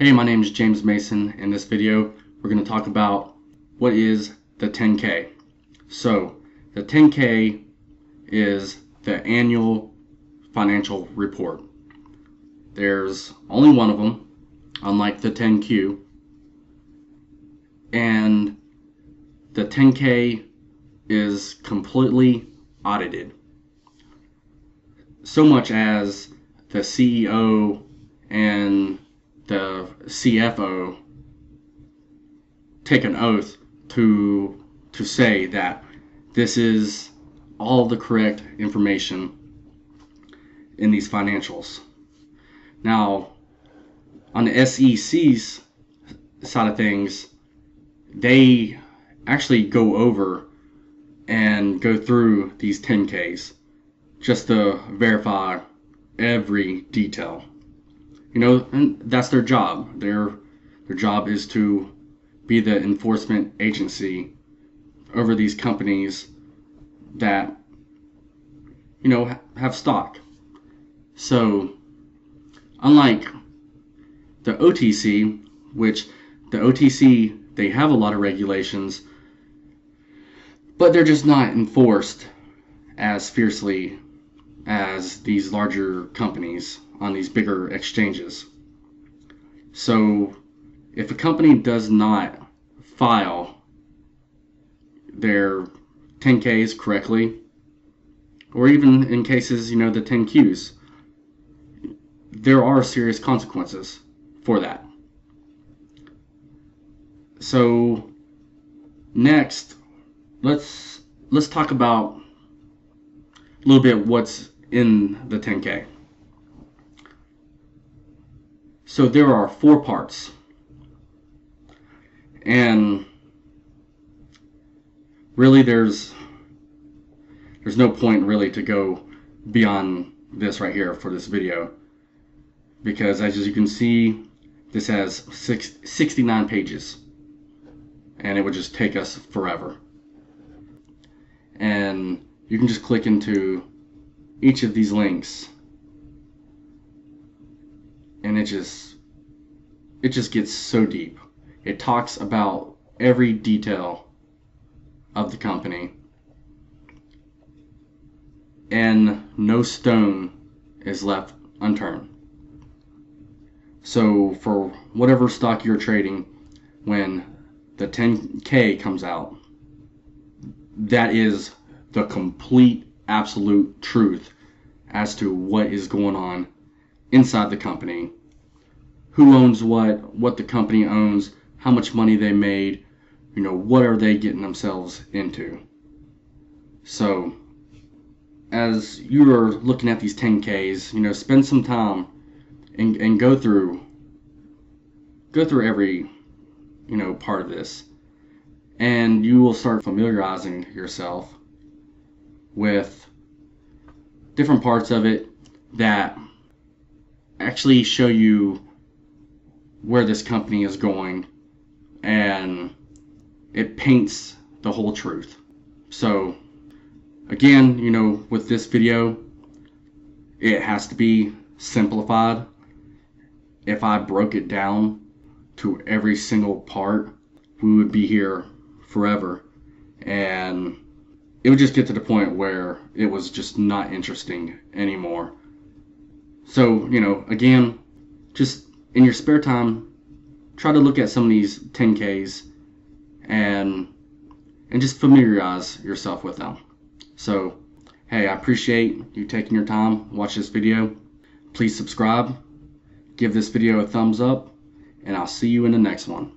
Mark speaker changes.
Speaker 1: Hey, my name is James Mason. In this video, we're going to talk about what is the 10K. So, the 10K is the annual financial report. There's only one of them, unlike the 10Q. And the 10K is completely audited. So much as the CEO and the CFO take an oath to say that this is all the correct information in these financials. Now, on the SEC's side of things, they actually go over and go through these 10Ks just to verify every detail. You know, and that's their job. Their job is to be the enforcement agency over these companies that, you know, have stock. So, unlike the OTC, which the OTC, they have a lot of regulations, but they're just not enforced as fiercely as these larger companies on these bigger exchanges. So if a company does not file their 10Ks correctly, or even in cases, you know, the 10Qs, there are serious consequences for that. So next, let's talk about a little bit what's in the 10K. So there are 4 parts, and really there's no point really to go beyond this right here for this video, because as you can see, this has 69 pages, and it would just take us forever. And you can just click into each of these links, and it just gets so deep. It talks about every detail of the company, and no stone is left unturned. So for whatever stock you're trading, when the 10K comes out, that is the complete, absolute truth as to what is going on inside the company, who owns what the company owns, how much money they made, you know, what are they getting themselves into. So as you are looking at these 10Ks, you know, spend some time and go through every, you know, part of this, and you will start familiarizing yourself with different parts of it that actually show you where this company is going, and it paints the whole truth. So again, you know, with this video, it has to be simplified. If I broke it down to every single part, we would be here forever, and it would just get to the point where it was just not interesting anymore. So, you know, again, just in your spare time, try to look at some of these 10Ks and just familiarize yourself with them. So, hey, I appreciate you taking your time to watch this video. Please subscribe, give this video a thumbs up, and I'll see you in the next one.